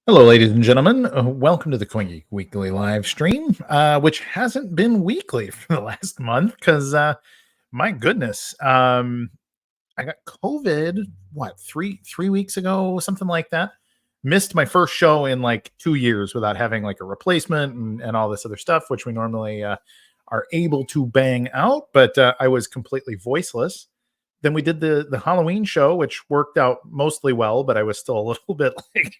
Hello, ladies and gentlemen. Welcome to the CoinGeek weekly live stream, which hasn't been weekly for the last month because, my goodness, I got COVID. What three weeks ago, something like that. Missed my first show in like 2 years without having like a replacement and all this other stuff, which we normally are able to bang out. But I was completely voiceless. Then we did the Halloween show, which worked out mostly well, but I was still a little bit like,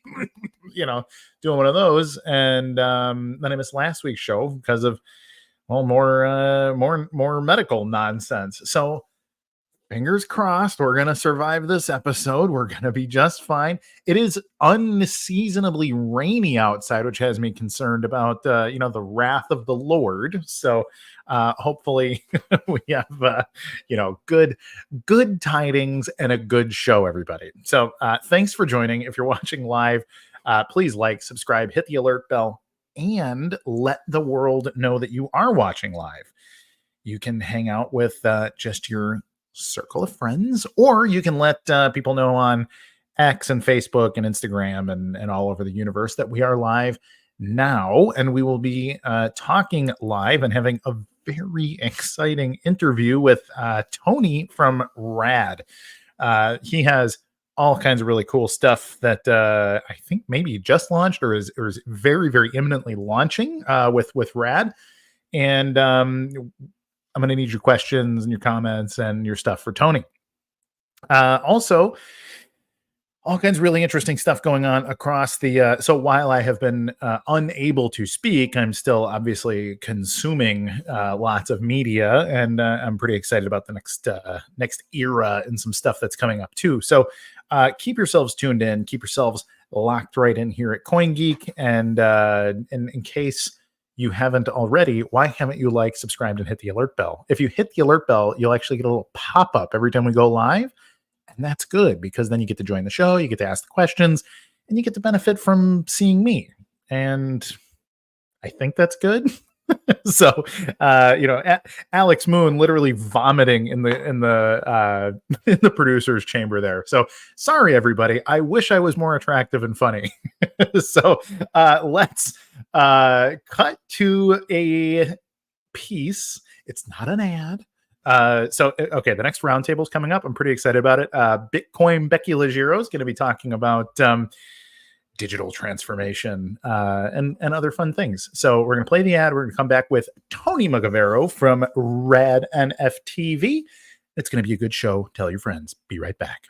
doing one of those. And then I missed last week's show because of more medical nonsense. So fingers crossed, we're gonna survive this episode. We're gonna be just fine. It is unseasonably rainy outside, which has me concerned about the wrath of the Lord. So hopefully we have good tidings and a good show, everybody. So thanks for joining. If you're watching live, please like, subscribe, hit the alert bell, and let the world know that you are watching live. You can hang out with just your circle of friends, or you can let people know on X and Facebook and Instagram and all over the universe that we are live now, and we will be talking live and having a very exciting interview with Tony from RAD. He has all kinds of really cool stuff that I think maybe just launched or is very, very imminently launching with RAD. And I'm going to need your questions and your comments and your stuff for Tony. Also, all kinds of really interesting stuff going on across the. So while I have been unable to speak, I'm still obviously consuming lots of media, and I'm pretty excited about the next era and some stuff that's coming up too. So keep yourselves tuned in, keep yourselves locked right in here at CoinGeek, and in case you haven't already, why haven't you subscribed, and hit the alert bell? If you hit the alert bell, you'll actually get a little pop-up every time we go live. And that's good because then you get to join the show, you get to ask the questions, and you get to benefit from seeing me. And I think that's good. So, Alex Moon literally vomiting in the in the producer's chamber there. So sorry, everybody. I wish I was more attractive and funny. So let's cut to a piece. It's not an ad. Okay, the next roundtable is coming up. I'm pretty excited about it. Bitcoin Becky Legiro is going to be talking about digital transformation and other fun things. So we're going to play the ad. We're going to come back with Tony Mugavero from RAD NFTV. It's going to be a good show. Tell your friends. Be right back.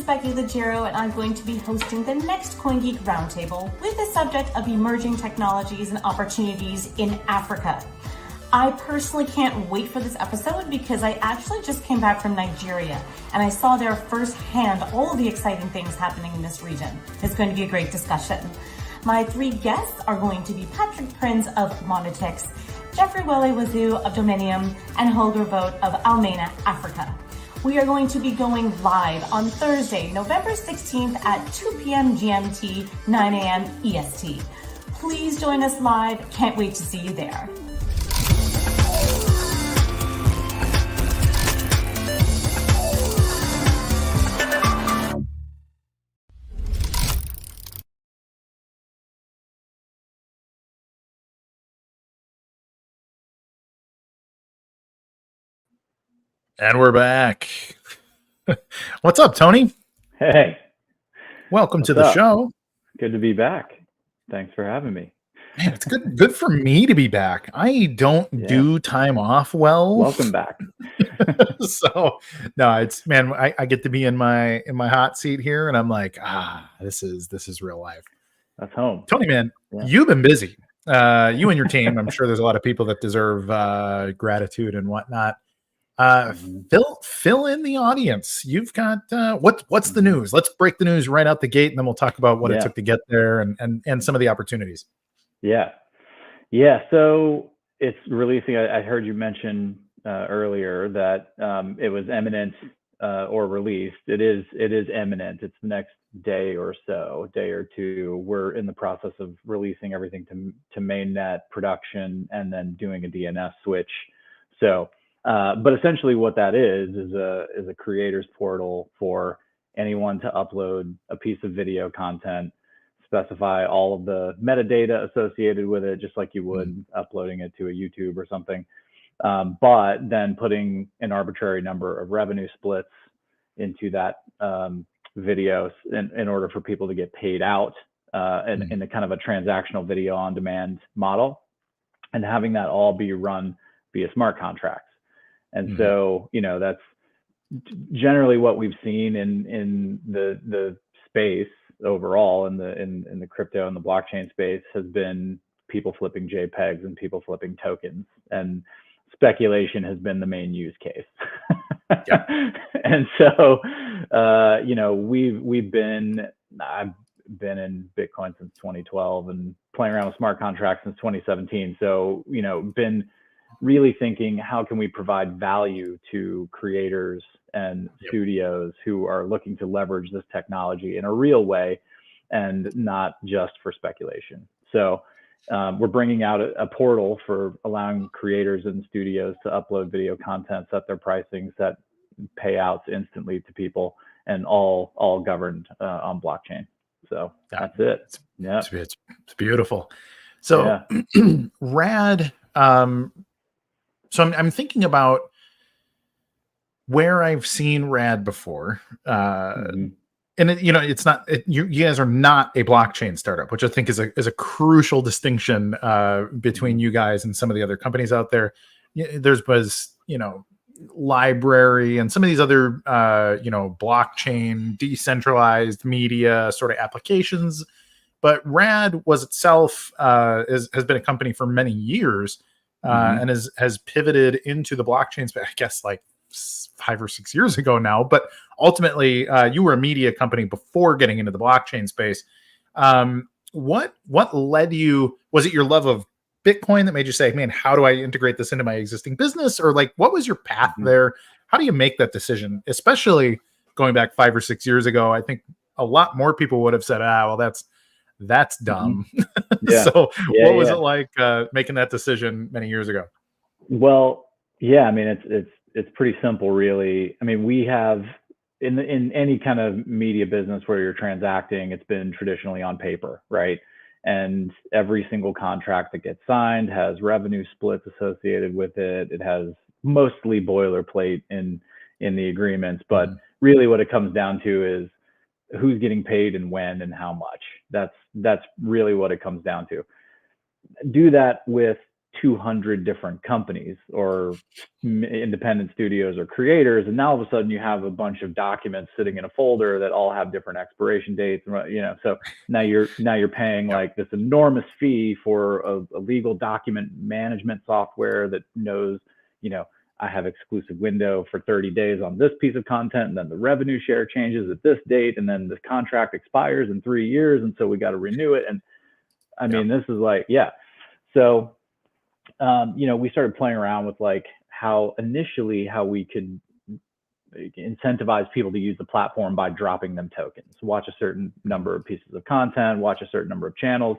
Becky Legiro, and I'm going to be hosting the next CoinGeek Roundtable with the subject of emerging technologies and opportunities in Africa. I personally can't wait for this episode because I actually just came back from Nigeria and I saw there firsthand all the exciting things happening in this region. It's going to be a great discussion. My three guests are going to be Patrick Prinz of Monetix, Jeffrey Wele-Wazoo of Dominium, and Holger Vogt of Almena, Africa. We are going to be going live on Thursday, November 16th at 2 p.m. GMT, 9 a.m. EST. Please join us live. Can't wait to see you there. And we're back. What's up, Tony? Hey. Welcome to the show. Good to be back. Thanks for having me. Man, it's good for me to be back. I don't do time off well. Welcome back. So no, I get to be in my hot seat here, and I'm like, this is real life. That's home. Tony, man, you've been busy. You and your team. I'm sure there's a lot of people that deserve gratitude and whatnot. Fill in the audience. You've got what's the news? Let's break the news right out the gate, and then we'll talk about what it took to get there and some of the opportunities. Yeah. So it's releasing. I heard you mention earlier that it was imminent or released. It is imminent. It's the next day or two. We're in the process of releasing everything to mainnet production and then doing a DNS switch. So, but essentially what that is a creators portal for anyone to upload a piece of video content, specify all of the metadata associated with it, just like you would uploading it to a YouTube or something. But then putting an arbitrary number of revenue splits into that video in order for people to get paid out in a kind of a transactional video on demand model, and having that all be run via smart contracts. And so, you know, that's generally what we've seen in the space overall, in the crypto and the blockchain space, has been people flipping JPEGs and people flipping tokens, and speculation has been the main use case. And so, you know, I've been in Bitcoin since 2012 and playing around with smart contracts since 2017. So, you know, been really thinking, how can we provide value to creators and studios who are looking to leverage this technology in a real way and not just for speculation. So we're bringing out a portal for allowing creators and studios to upload video content, set their pricing, set payouts instantly to people, and all governed on blockchain. So that's it. Yeah, it's beautiful. So RAD. So I'm thinking about where I've seen RAD before, and you know, it's not you guys are not a blockchain startup, which I think is a crucial distinction between you guys and some of the other companies out there. Was, you know, Library and some of these other you know, blockchain decentralized media sort of applications, but RAD was itself has been a company for many years. And has pivoted into the blockchain space, I guess, like 5 or 6 years ago now. But ultimately, you were a media company before getting into the blockchain space. What led you? Was it your love of Bitcoin that made you say, "Man, how do I integrate this into my existing business?" Or like, what was your path there? How do you make that decision? Especially going back 5 or 6 years ago, I think a lot more people would have said, well, that's dumb. So what was it like making that decision many years ago? Well, yeah, I mean, it's pretty simple, really. I mean, we have in any kind of media business where you're transacting, it's been traditionally on paper, right? And every single contract that gets signed has revenue splits associated with it. It has mostly boilerplate in the agreements, but really what it comes down to is who's getting paid and when and how much. That's really what it comes down to. Do that with 200 different companies or independent studios or creators, and now all of a sudden you have a bunch of documents sitting in a folder that all have different expiration dates, you know. So now you're paying like this enormous fee for a legal document management software that knows, you know, I have exclusive window for 30 days on this piece of content, and then the revenue share changes at this date, and then the contract expires in 3 years, and so we got to renew it. And I mean, this is like, so you know, we started playing around with like how we could incentivize people to use the platform by dropping them tokens, watch a certain number of pieces of content, watch a certain number of channels.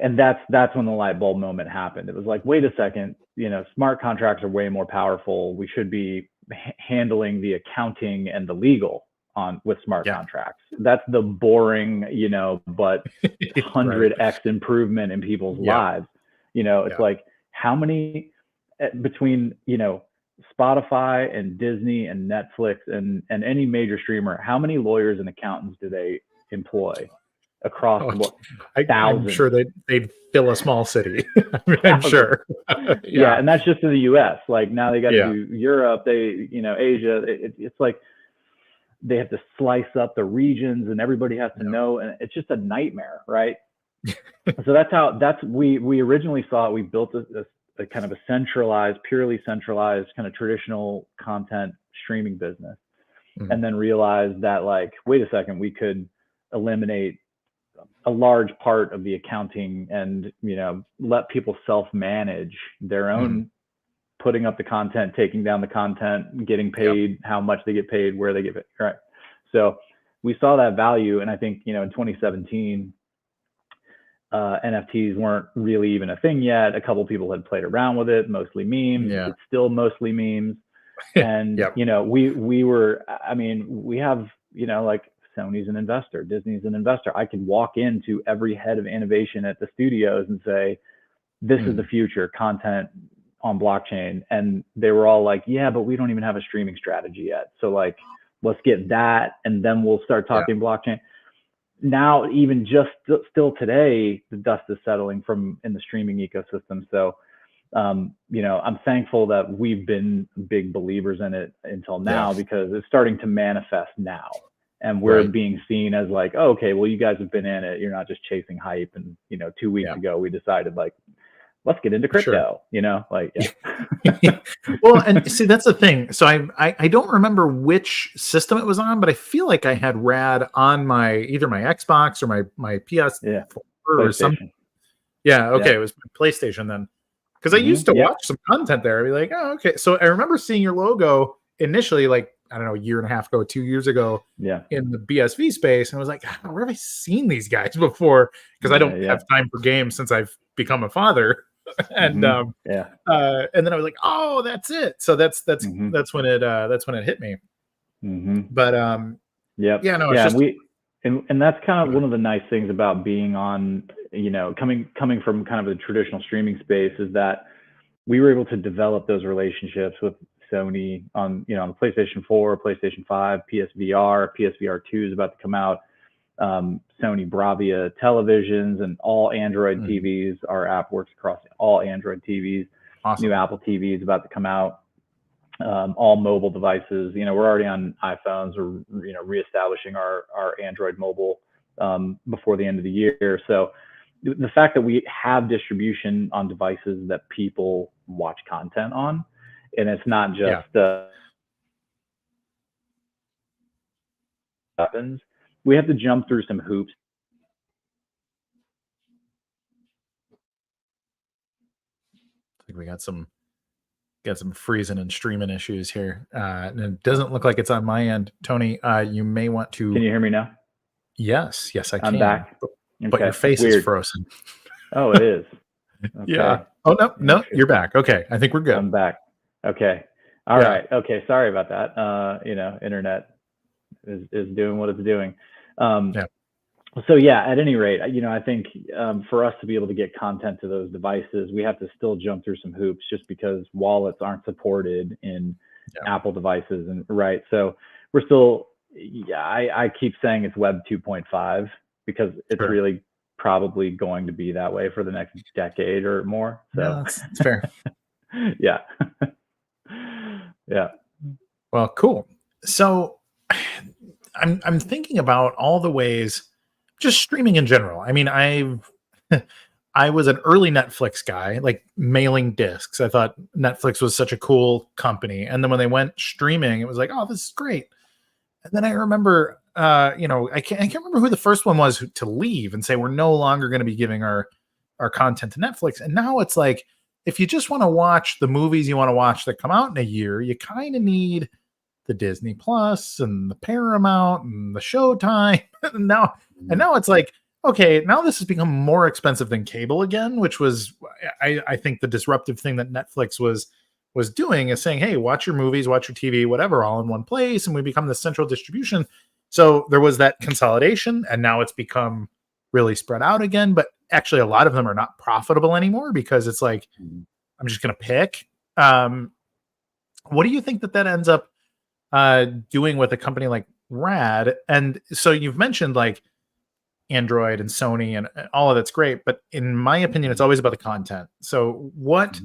And that's when the light bulb moment happened. It was like, wait a second, you know, smart contracts are way more powerful. We should be handling the accounting and the legal with smart contracts. That's the boring, you know, but 100x improvement in people's lives. You know, it's like, how many between, you know, Spotify and Disney and Netflix and any major streamer, how many lawyers and accountants do they employ across thousands? I'm sure they'd fill a small city. I'm sure. And that's just in the US. Like now they got to do Europe, you know, Asia. It's like they have to slice up the regions and everybody has to know, and it's just a nightmare, right? So we originally thought we built a kind of a centralized, purely centralized kind of traditional content streaming business, and then realized that, like, wait a second, we could eliminate a large part of the accounting and, you know, let people self-manage their own putting up the content, taking down the content, getting paid, how much they get paid, where they get paid, right? So we saw that value, and I think, you know, in 2017, NFTs weren't really even a thing yet. A couple people had played around with it, mostly memes. Yeah. It's still mostly memes. And, Yep. we were, I mean, we have, like Sony's an investor, Disney's an investor. I could walk into every head of innovation at the studios and say, this is the future, content on blockchain. And they were all like, yeah, but we don't even have a streaming strategy yet. So like, let's get that. And then we'll start talking blockchain. Now, even just still today, the dust is settling in the streaming ecosystem. So, I'm thankful that we've been big believers in it until now, because it's starting to manifest now. And we're being seen as like, oh, okay, well, you guys have been in it. You're not just chasing hype. And, 2 weeks ago, we decided like, let's get into crypto, Well, and see, that's the thing. So I don't remember which system it was on, but I feel like I had RAD on either my Xbox or my PS or something. Yeah. Okay. It was my PlayStation then. Because I used to watch some content there. I'd be like, oh, okay. So I remember seeing your logo initially, like, I don't know, a year and a half ago, 2 years ago, in the BSV space. And I was like, where have I seen these guys before? Because I don't have time for games since I've become a father. And and then I was like, oh, that's it. So that's when it hit me. But and that's kind of one of the nice things about being on, coming from kind of the traditional streaming space, is that we were able to develop those relationships with Sony on the PlayStation 4, PlayStation 5, PSVR 2 is about to come out, Sony Bravia televisions, and all Android TVs. Our app works across all Android TVs. Awesome. New Apple TV is about to come out. All mobile devices. We're already on iPhones. We're reestablishing our Android mobile before the end of the year. So the fact that we have distribution on devices that people watch content on, and it's not just happens. We have to jump through some hoops. I think we got some freezing and streaming issues here, and it doesn't look like it's on my end. Tony, you may want to. Can you hear me now? Yes, I can. I'm back. But your face is frozen. Oh, it is. Okay. Yeah. Oh no, you're back. Okay, I think we're good. I'm back. Okay. All right. Okay. Sorry about that. Internet is doing what it's doing. So at any rate, I think for us to be able to get content to those devices, we have to still jump through some hoops, just because wallets aren't supported in Apple devices, and so we're still. I keep saying it's Web 2.5 because it's really probably going to be that way for the next decade or more. So no, that's fair. Yeah. Well, cool. So I'm thinking about all the ways, just streaming in general. I mean, I was an early Netflix guy, like mailing discs. I thought Netflix was such a cool company. And then when they went streaming, it was like, oh, this is great. And then I remember, I can't remember who the first one was to leave and say, we're no longer going to be giving our content to Netflix. And now it's like, if you just want to watch the movies you want to watch that come out in a year, you kind of need the Disney Plus and the Paramount and the Showtime. and now it's like, okay, now this has become more expensive than cable again, which was, I think, the disruptive thing that Netflix was doing, is saying, hey, watch your movies, watch your TV, whatever, all in one place. And we become the central distribution. So there was that consolidation, and now it's become really spread out again. But actually, a lot of them are not profitable anymore, because it's like, I'm just going to pick. What do you think that ends up doing with a company like RAD? And so you've mentioned like Android and Sony and all of that's great, but in my opinion, it's always about the content. So what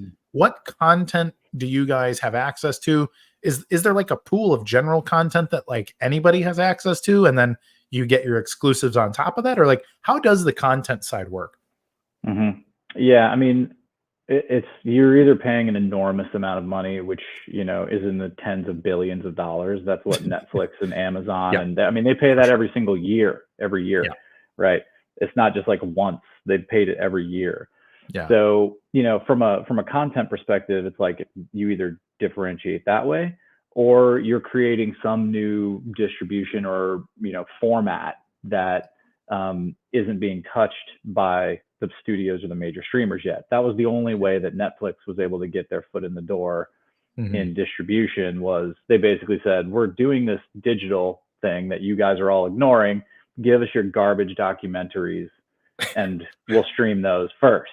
content do you guys have access to? Is there like a pool of general content that like anybody has access to, and then you get your exclusives on top of that? Or like, how does the content side work? Yeah, I mean, you're either paying an enormous amount of money, which is in the tens of billions of dollars. That's what Netflix and Amazon and they pay that every single year, right? It's not just like once. They've paid it every year. Yeah. So from a content perspective, it's like you either differentiate that way, or you're creating some new distribution or format that isn't being touched by the studios or the major streamers yet. That was the only way that Netflix was able to get their foot in the door in distribution. Was they basically said, we're doing this digital thing that you guys are all ignoring. Give us your garbage documentaries and we'll stream those first.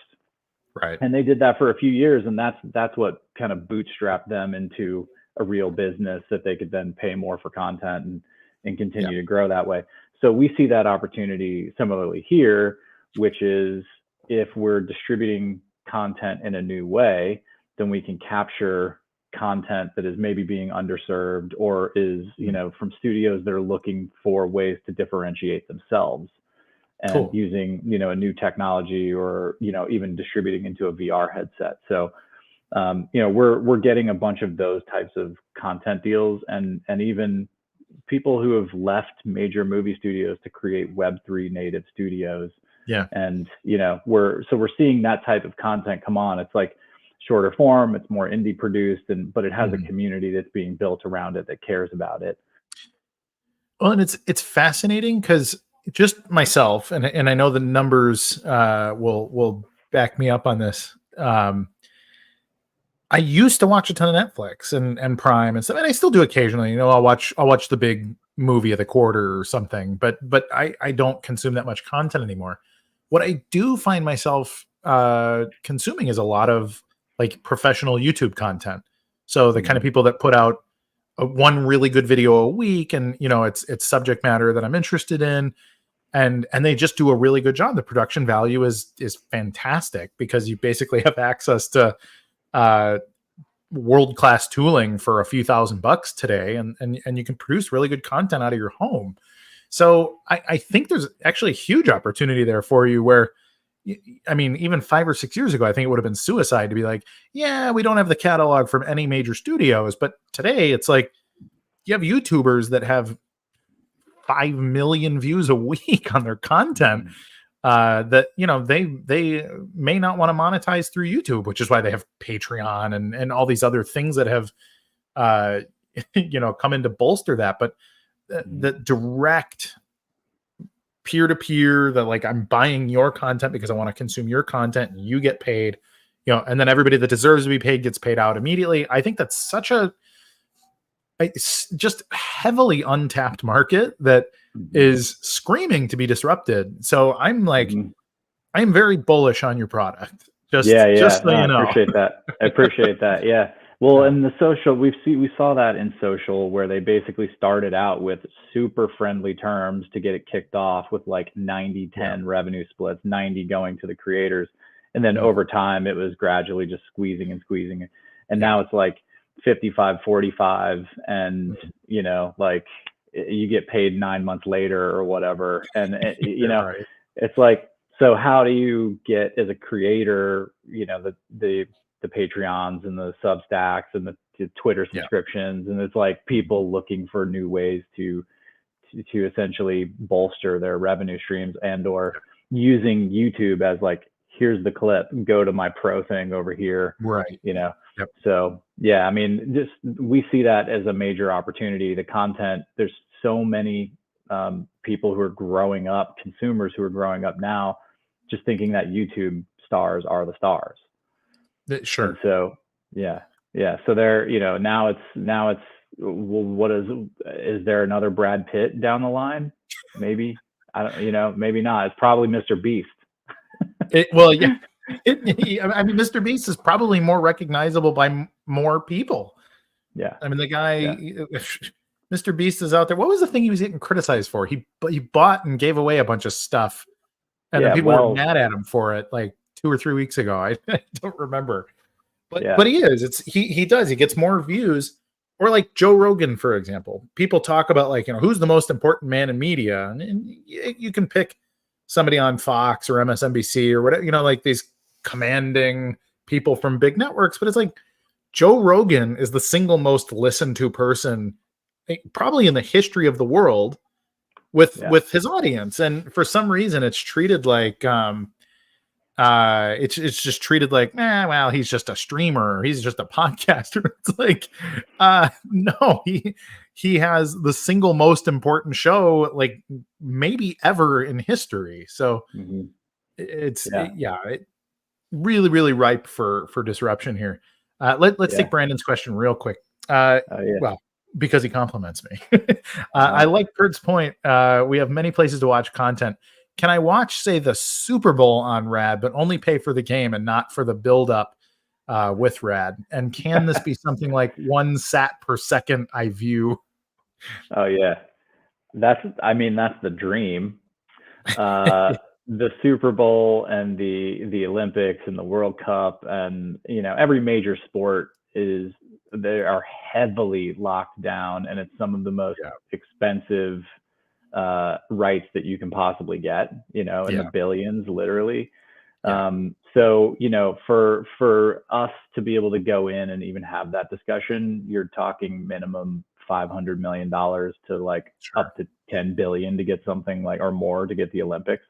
Right. And they did that for a few years, and that's what kind of bootstrapped them into a real business that they could then pay more for content and continue to grow that way. So we see that opportunity similarly here, which is if we're distributing content in a new way, then we can capture content that is maybe being underserved or is, from studios that are looking for ways to differentiate themselves. And using, a new technology or, even distributing into a VR headset. So, we're getting a bunch of those types of content deals and even people who have left major movie studios to create Web3 native studios. Yeah. And, we're seeing that type of content come on. It's like shorter form, it's more indie produced, but it has a community that's being built around it that cares about it. Well, and it's fascinating because just myself, and I know the numbers will back me up on this. I used to watch a ton of Netflix and Prime and stuff, and I still do occasionally. I'll watch the big movie of the quarter or something, but I don't consume that much content anymore. What I do find myself consuming is a lot of like professional YouTube content. So the kind of people that put out one really good video a week, and it's subject matter that I'm interested in. And they just do a really good job. The production value is fantastic because you basically have access to world-class tooling for a few $1,000 today, and you can produce really good content out of your home. So I think there's actually a huge opportunity there for you where, even 5 or 6 years ago, I think it would have been suicide to be like, yeah, we don't have the catalog from any major studios. But today it's like you have YouTubers that have 5 million views a week on their content that they may not want to monetize through YouTube, which is why they have Patreon and all these other things that have come in to bolster that. But the direct peer-to-peer, that like I'm buying your content because I want to consume your content and you get paid, and then everybody that deserves to be paid gets paid out immediately. I think that's such a just heavily untapped market that is screaming to be disrupted. So I'm like, I'm very bullish on your product. Just so you know. I appreciate that. Yeah. Well, in the social, we saw that in social where they basically started out with super friendly terms to get it kicked off with like 90-10 revenue splits, 90 going to the creators. And then over time, it was gradually just squeezing. And now it's like 55-45, and like you get paid 9 months later or whatever. And Right. It's like, so how do you get as a creator, the Patreons and the Substacks and the Twitter subscriptions, and it's like people looking for new ways to essentially bolster their revenue streams and or using YouTube as like, here's the clip, go to my pro thing over here. Right. So yeah, just we see that as a major opportunity. The content, there's so many people who are growing up, consumers who are growing up now, just thinking that YouTube stars are the stars. Sure. And so yeah. So they're, now it's well, what is there another Brad Pitt down the line? Maybe, I don't, maybe not. It's probably Mr. Beast. Mr. Beast is probably more recognizable by more people. Yeah. The guy, Mr. Beast is out there. What was the thing he was getting criticized for? He bought and gave away a bunch of stuff, and then people were mad at him for it like 2 or 3 weeks ago. I don't remember, but he is. He does. He gets more views. Or like Joe Rogan, for example. People talk about like, who's the most important man in media, and you can pick somebody on Fox or MSNBC or whatever, like these commanding people from big networks. But it's like Joe Rogan is the single most listened to person probably in the history of the world with his audience. And for some reason it's treated like it's just treated like, well, he's just a streamer, he's just a podcaster. It's like, no, he has the single most important show, like maybe ever in history. So Really, really ripe for disruption here. Let's take Brandon's question real quick. Well, because he compliments me. I like Kurt's point. We have many places to watch content. Can I watch, say, the Super Bowl on RAD, but only pay for the game and not for the build-up with RAD? And can this be something like 1 sat per second I view? Oh yeah, that's the dream. The Super Bowl and the Olympics and the World Cup and every major sport they are heavily locked down, and it's some of the most expensive rights that you can possibly get, in the billions, literally. So for us to be able to go in and even have that discussion, you're talking minimum $500 million to like up to 10 billion to get something like, or more, to get the Olympics.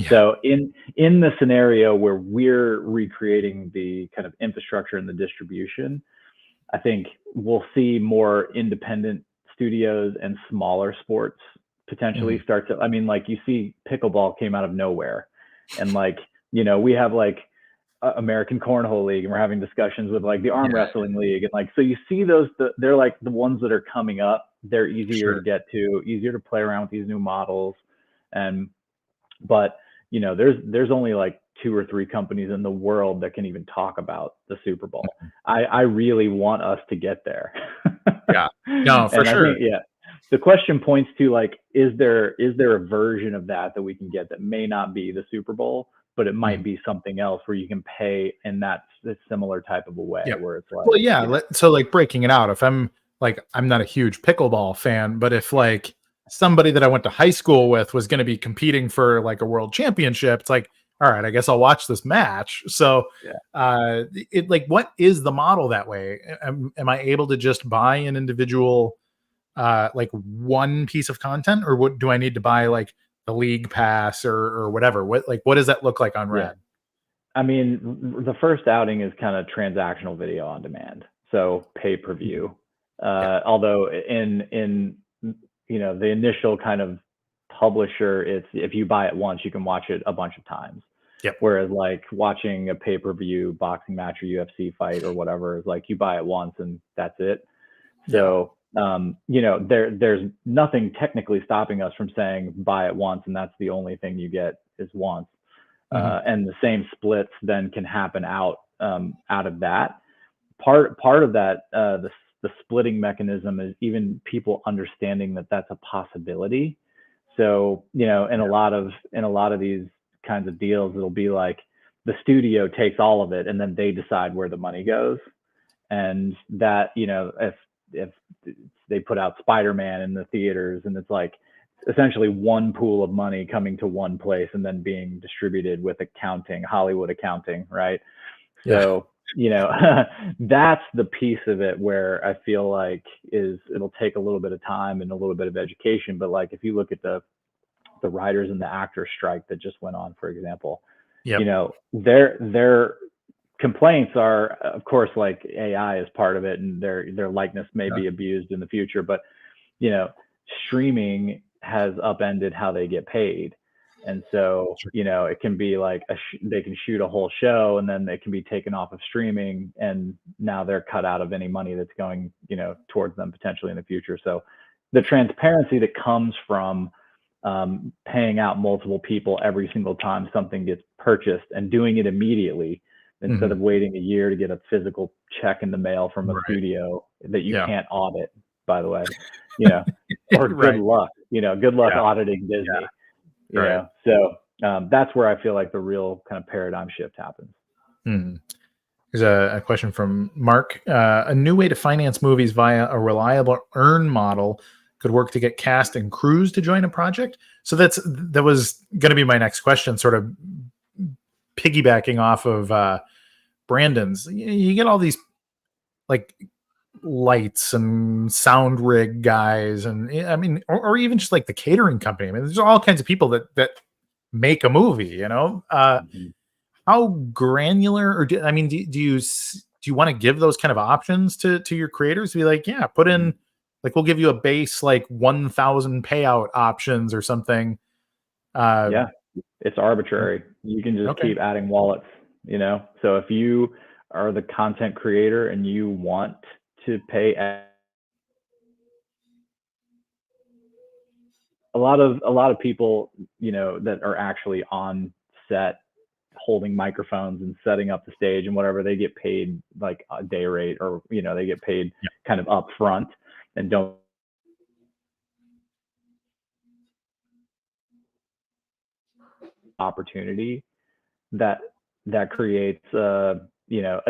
So in the scenario where we're recreating the kind of infrastructure and the distribution, I think we'll see more independent studios and smaller sports potentially start to, like you see pickleball came out of nowhere, and we have like American Cornhole League, and we're having discussions with like the Arm Wrestling League, and like, so you see those, they're like the ones that are coming up. They're easier to get to, easier to play around with these new models, but there's only like 2 or 3 companies in the world that can even talk about the Super Bowl. I really want us to get there. No, for sure. The question points to like, is there a version of that we can get that may not be the Super Bowl, but it might be something else where you can pay in that similar type of a way, where it's like, so like breaking it out, if I'm not a huge pickleball fan, but if like somebody that I went to high school with was going to be competing for like a world championship, it's like, all right, I guess I'll watch this match. So what is the model that way? Am I able to just buy an individual like one piece of content, or what do I need to buy, like the league pass or whatever? What does that look like on RAD? The first outing is kind of transactional video on demand, so pay-per-view. Although in the initial kind of publisher, it's if you buy it once, you can watch it a bunch of times. Whereas like watching a pay-per-view boxing match or UFC fight or whatever is like, you buy it once and that's it. So there's nothing technically stopping us from saying buy it once and that's the only thing you get is once. And the same splits then can happen out of that. Part of that, the splitting mechanism is even people understanding that that's a possibility. So in a lot of these kinds of deals, it'll be like the studio takes all of it and then they decide where the money goes. And that, if they put out Spider-Man in the theaters, and it's like essentially one pool of money coming to one place and then being distributed with Hollywood accounting, right? So that's the piece of it where I feel like it'll take a little bit of time and a little bit of education. But like, if you look at the writers and the actors strike that just went on, for example, their complaints are, of course, like AI is part of it, and their likeness may be abused in the future, but streaming has upended how they get paid. And so, it can be like they can shoot a whole show and then it can be taken off of streaming, and now they're cut out of any money that's going, towards them potentially in the future. So the transparency that comes from paying out multiple people every single time something gets purchased and doing it immediately, instead of waiting a year to get a physical check in the mail from a studio that you can't audit, by the way, or good luck auditing Disney. So that's where I feel like the real kind of paradigm shift happens. There's a question from Mark. A new way to finance movies via a reliable earn model could work to get cast and crews to join a project. So that was going to be my next question, sort of piggybacking off of Brandon's. You get all these like lights and sound rig guys, and or even just like the catering company. There's all kinds of people that make a movie, how granular, or do you want to give those kind of options to your creators to be like, put in, like, we'll give you a base like 1,000 payout options or something? It's arbitrary. You can just Okay. keep adding wallets, you know? So if you are the content creator and you want to pay a lot of people, you know, that are actually on set holding microphones and setting up the stage and whatever, they get paid like a day rate, or, you know, they get paid kind of upfront and don't opportunity that creates you know,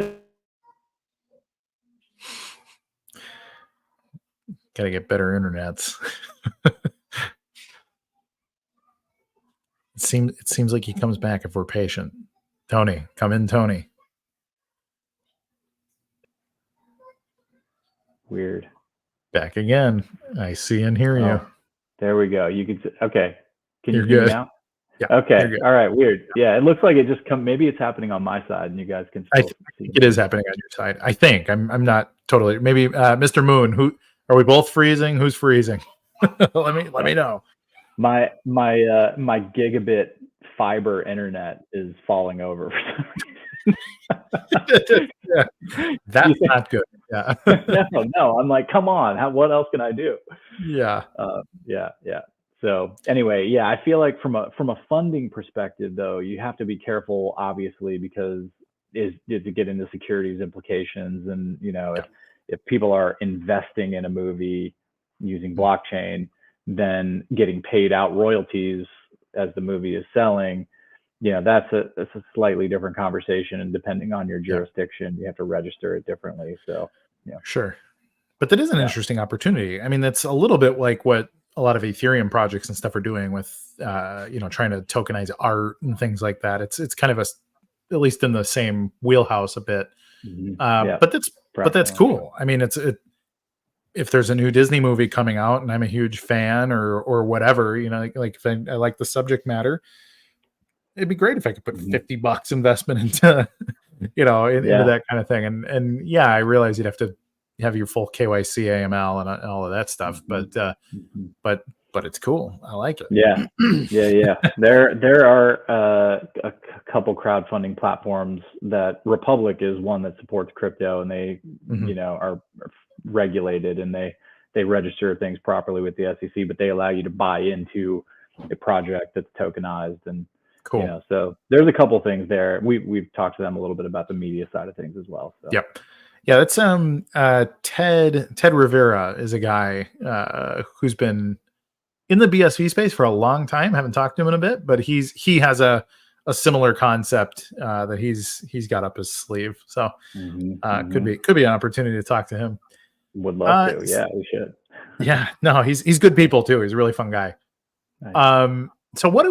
Gotta get better internets. It seems like he comes back if we're patient. Tony, come in, Tony. weird. Back again. I see and hear you. Oh, there we go. You can okay. Can You're you see me good. now? Yeah. Okay. You're good. All right. Weird. Yeah. It looks like it just maybe it's happening on my side and you guys can I still see think it is happening on your side. I think. I'm not totally. Maybe Mr. Moon. Who are we both freezing? Who's freezing? let me know. My gigabit fiber internet is falling over for some reason. Yeah. That's not good. Yeah. No. I'm like, come on. What else can I do? Yeah. Yeah. So anyway, yeah, I feel like from a funding perspective, though, you have to be careful, obviously, because is to get into securities implications, and you know, if people are investing in a movie using blockchain, then getting paid out royalties as the movie is selling, you know, that's a slightly different conversation, and depending on your jurisdiction, you have to register it differently. So yeah, sure. But that is an interesting opportunity. I mean, that's a little bit like what a lot of Ethereum projects and stuff are doing with, you know, trying to tokenize art and things like that. It's kind of at least in the same wheelhouse a bit. But that's cool. I mean, if there's a new Disney movie coming out and I'm a huge fan or whatever, you know, like if I like the subject matter, it'd be great if I could put $50 investment into, you know, into that kind of thing. And yeah, I realize you'd have to have your full KYC, AML, and all of that stuff, but it's cool. I like it. Yeah. There are a couple crowdfunding platforms that Republic is one that supports crypto, and they, you know, are regulated, and they register things properly with the SEC, but they allow you to buy into a project that's tokenized, and cool. You know, so there's a couple things there. We've talked to them a little bit about the media side of things as well. So. Yep. Yeah, that's Ted Rivera is a guy who's been in the BSV space for a long time. Haven't talked to him in a bit, but he has a similar concept that he's got up his sleeve. So could be an opportunity to talk to him. Would love to. Yeah, we should. Yeah, no, he's good people too. He's a really fun guy. Nice. So what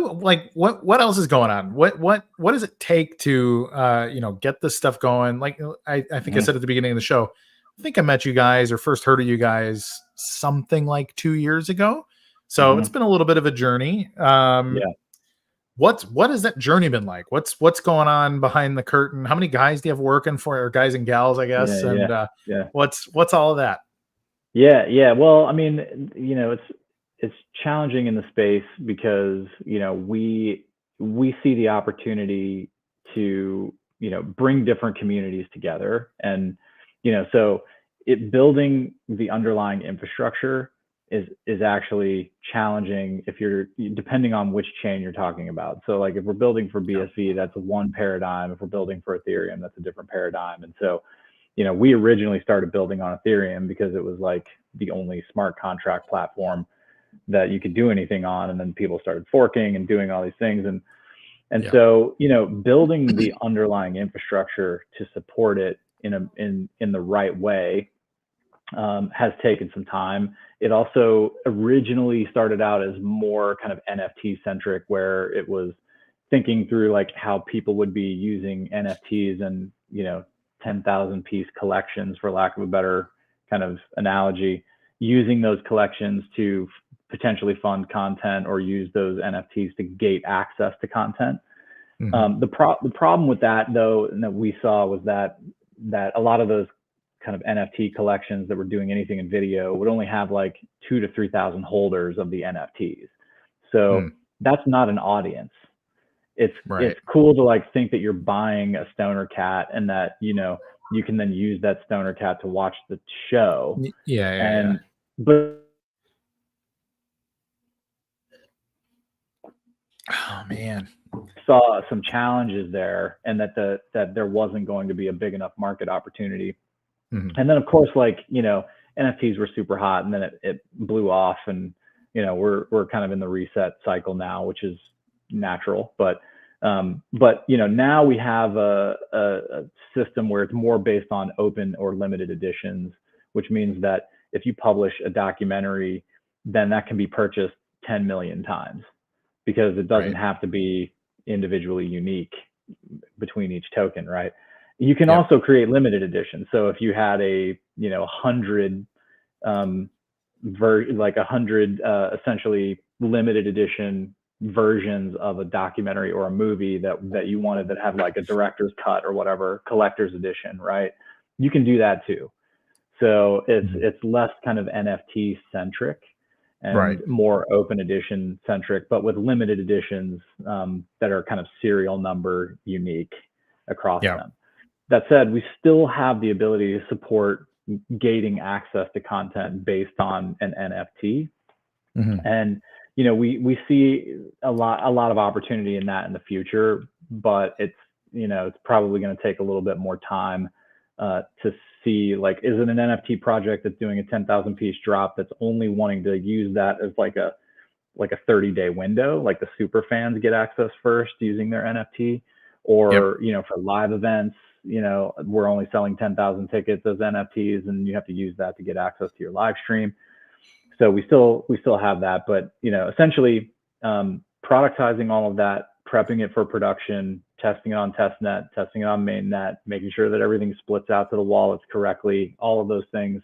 else is going on? What does it take to you know, get this stuff going? Like I think I said at the beginning of the show, I think I met you guys or first heard of you guys something like 2 years ago. So it's been a little bit of a journey. What has that journey been like? What's going on behind the curtain? How many guys do you have working for, or guys and gals, I guess? What's all of that? Yeah. Well, I mean, you know, it's challenging in the space because, you know, we see the opportunity to, you know, bring different communities together, and, you know, so building the underlying infrastructure is actually challenging if you're, depending on which chain you're talking about. So like if we're building for BSV, that's one paradigm. If we're building for Ethereum, that's a different paradigm. And so, you know, we originally started building on Ethereum because it was like the only smart contract platform that you could do anything on, and then people started forking and doing all these things, and so, you know, building the underlying infrastructure to support it in the right way has taken some time. It also originally started out as more kind of NFT centric, where it was thinking through like how people would be using NFTs and, you know, 10,000 piece collections, for lack of a better kind of analogy, using those collections to potentially fund content or use those NFTs to gate access to content. The problem with that, though, and that we saw, was that a lot of those kind of NFT collections that were doing anything in video would only have like 2,000 to 3,000 holders of the NFTs. So that's not an audience. it's cool to like think that you're buying a stoner cat and that, you know, you can then use that stoner cat to watch the show. But oh man, saw some challenges there, and that there wasn't going to be a big enough market opportunity. And then of course, like, you know, NFTs were super hot, and then it blew off, and you know, we're kind of in the reset cycle now, which is natural. But you know, now we have a system where it's more based on open or limited editions, which means that if you publish a documentary, then that can be purchased 10 million times, because it doesn't have to be individually unique between each token, right? You can also create limited editions. So if you had a, you know, 100 essentially limited edition versions of a documentary or a movie that you wanted that had like a director's cut or whatever, collector's edition, right? You can do that too. So it's less kind of NFT centric and more open edition centric, but with limited editions that are kind of serial number unique across them. That said, we still have the ability to support gating access to content based on an NFT. And, you know, we see a lot of opportunity in that in the future, but it's, you know, it's probably going to take a little bit more time to see, like, is it an NFT project that's doing a 10,000 piece drop that's only wanting to use that as like a 30-day window, like the super fans get access first using their NFT, or, you know, for live events, you know, we're only selling 10,000 tickets as NFTs, and you have to use that to get access to your live stream. So we still have that, but, you know, essentially productizing all of that, prepping it for production, testing it on testnet, testing it on mainnet, making sure that everything splits out to the wallets correctly, all of those things.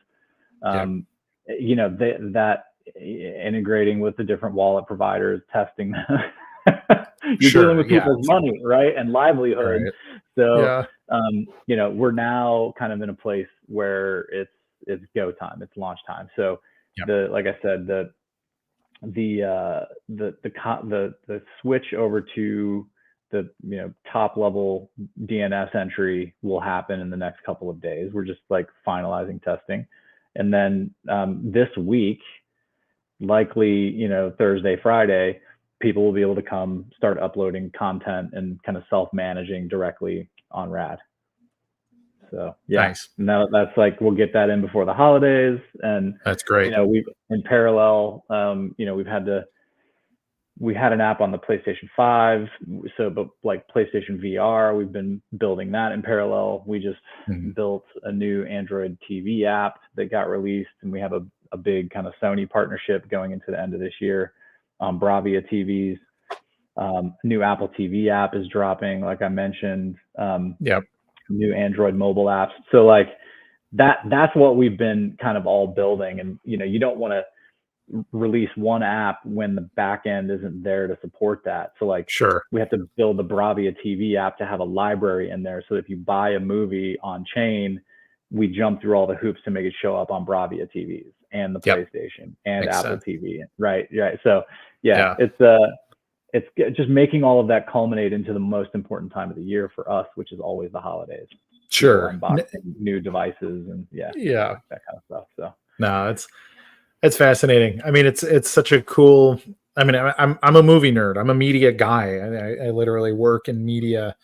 You know, that integrating with the different wallet providers, testing you're dealing with people's money, right, and livelihood. So you know, we're now kind of in a place where it's go time, it's launch time. So like I said, the switch over to the, you know, top level DNS entry will happen in the next couple of days. We're just like finalizing testing, and then this week, likely, you know, Thursday, Friday, people will be able to come start uploading content and kind of self-managing directly on RAD. So nice. Now that's like, we'll get that in before the holidays, and that's great. You know, we've in parallel, you know, we had an app on the PlayStation 5, but like PlayStation VR, we've been building that in parallel. We just built a new Android TV app that got released, and we have a big kind of Sony partnership going into the end of this year on Bravia TVs. New Apple TV app is dropping, like I mentioned. New Android mobile apps. So like that's what we've been kind of all building. And, you know, you don't want to release one app when the back end isn't there to support that. So like, we have to build the Bravia TV app to have a library in there. So if you buy a movie on chain, we jump through all the hoops to make it show up on Bravia TVs and the PlayStation and Apple TV. Right. So it's just making all of that culminate into the most important time of the year for us, which is always the holidays. Unboxing new devices and that kind of stuff. So no, it's fascinating. I mean, it's such a cool, I mean, I'm a movie nerd. I'm a media guy. I literally work in media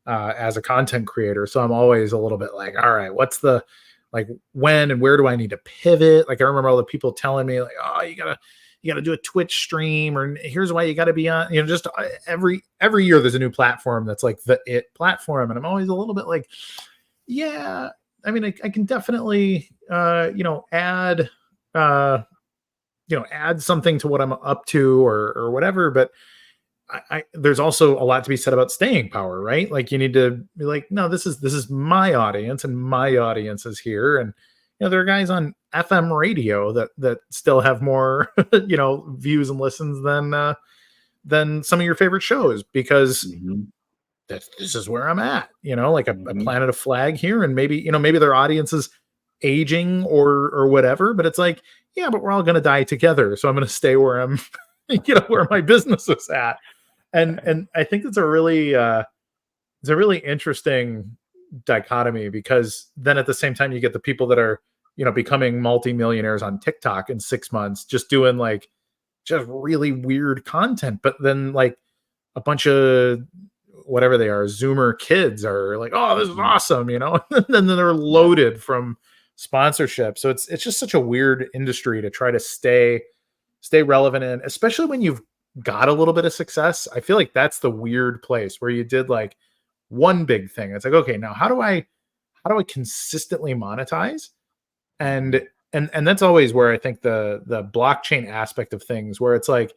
as a content creator. So I'm always a little bit like, all right, what's the, like, when and where do I need to pivot? Like, I remember all the people telling me like, oh, you gotta do a Twitch stream, or here's why you gotta be on, you know, just every year there's a new platform that's like the it platform. And I'm always a little bit like, yeah, I mean, I can definitely, you know, add something to what I'm up to or whatever. But there's also a lot to be said about staying power, right? Like, you need to be like, no, this is my audience, and my audience is here. And, you know, there are guys on FM radio that still have more, you know, views and listens than some of your favorite shows, because this is where I'm at, you know, like I planted a flag here, and maybe, you know, maybe their audience is aging or whatever, but it's like, yeah, but we're all going to die together. So I'm going to stay where I'm, you know, where my business is at. and I think it's a really interesting dichotomy, because then at the same time you get the people that are, becoming multimillionaires on TikTok in 6 months, just doing like just really weird content. But then like a bunch of whatever they are, Zoomer kids are like, oh, this is awesome, and then they're loaded from sponsorship. So it's just such a weird industry to try to stay relevant in, especially when you've got a little bit of success. I feel like that's the weird place where you did like one big thing. It's like, okay, now how do I consistently monetize? And that's always where I think the blockchain aspect of things, where it's like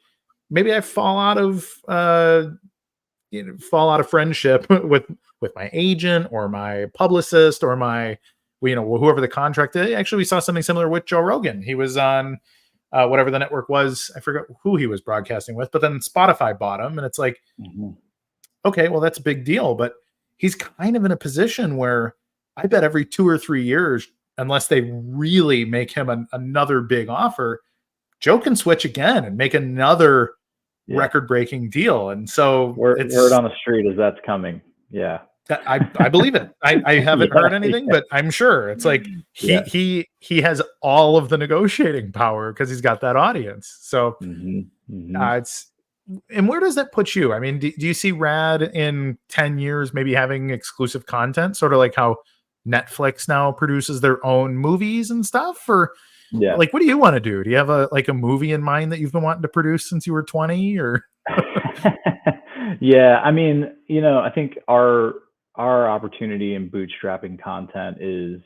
maybe I fall out of friendship with my agent or my publicist or my whoever the contract is. Actually, we saw something similar with Joe Rogan. He was on whatever the network was. I forgot who he was broadcasting with, but then Spotify bought him, and it's like, okay, well, that's a big deal. But he's kind of in a position where I bet every 2 or 3 years, unless they really make him another big offer, Joe can switch again and make another record-breaking deal. And so word on the street is that's coming. Yeah. I believe it. I haven't heard anything, but I'm sure it's like he has all of the negotiating power because he's got that audience. So it's, and where does that put you? I mean, do you see RAD in 10 years maybe having exclusive content, sort of like how Netflix now produces their own movies and stuff? Or like, what do you want to do? Do you have a movie in mind that you've been wanting to produce since you were 20? Or yeah, I mean, I think our opportunity in bootstrapping content is,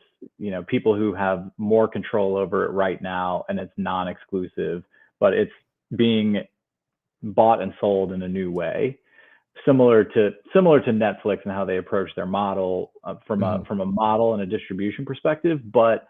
people who have more control over it right now, and it's non-exclusive, but it's being bought and sold in a new way, similar to Netflix and how they approach their model from a model and a distribution perspective, but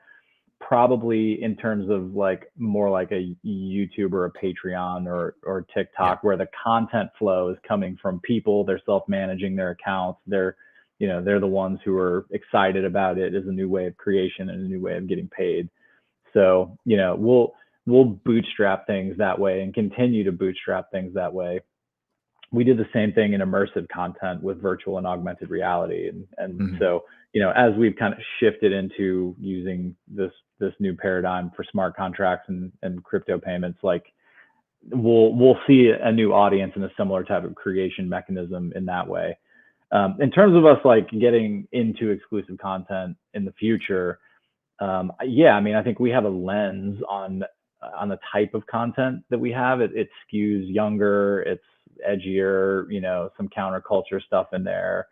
probably in terms of like more like a YouTube or a Patreon or TikTok, where the content flow is coming from people. They're self-managing their accounts. They're the ones who are excited about it as a new way of creation and a new way of getting paid. So, we'll bootstrap things that way and continue to bootstrap things that way. We did the same thing in immersive content with virtual and augmented reality. And so, as we've kind of shifted into using this new paradigm for smart contracts and crypto payments, like we'll see a new audience and a similar type of creation mechanism in that way. In terms of us like getting into exclusive content in the future, I mean, I think we have a lens on the type of content that we have. It skews younger, it's edgier, some counterculture stuff in there.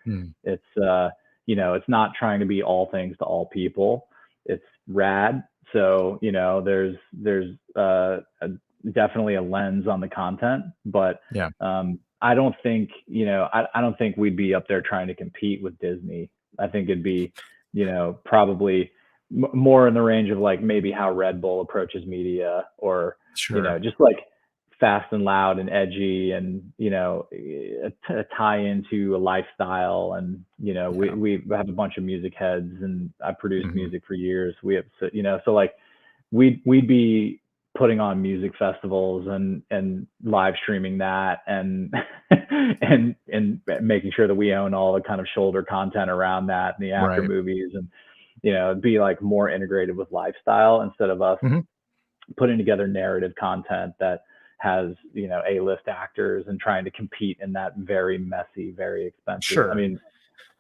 It's it's not trying to be all things to all people. It's rad. So there's definitely a lens on the content, but I don't think I don't think we'd be up there trying to compete with Disney. I think it'd be probably more in the range of like maybe how Red Bull approaches media, or just like fast and loud and edgy, and a tie into a lifestyle. And we have a bunch of music heads, and I produced music for years. We have so like we'd be putting on music festivals and live streaming that, and and making sure that we own all the kind of shoulder content around that and the after movies, and be like more integrated with lifestyle instead of us putting together narrative content that has A-list actors and trying to compete in that very messy, very expensive. I mean,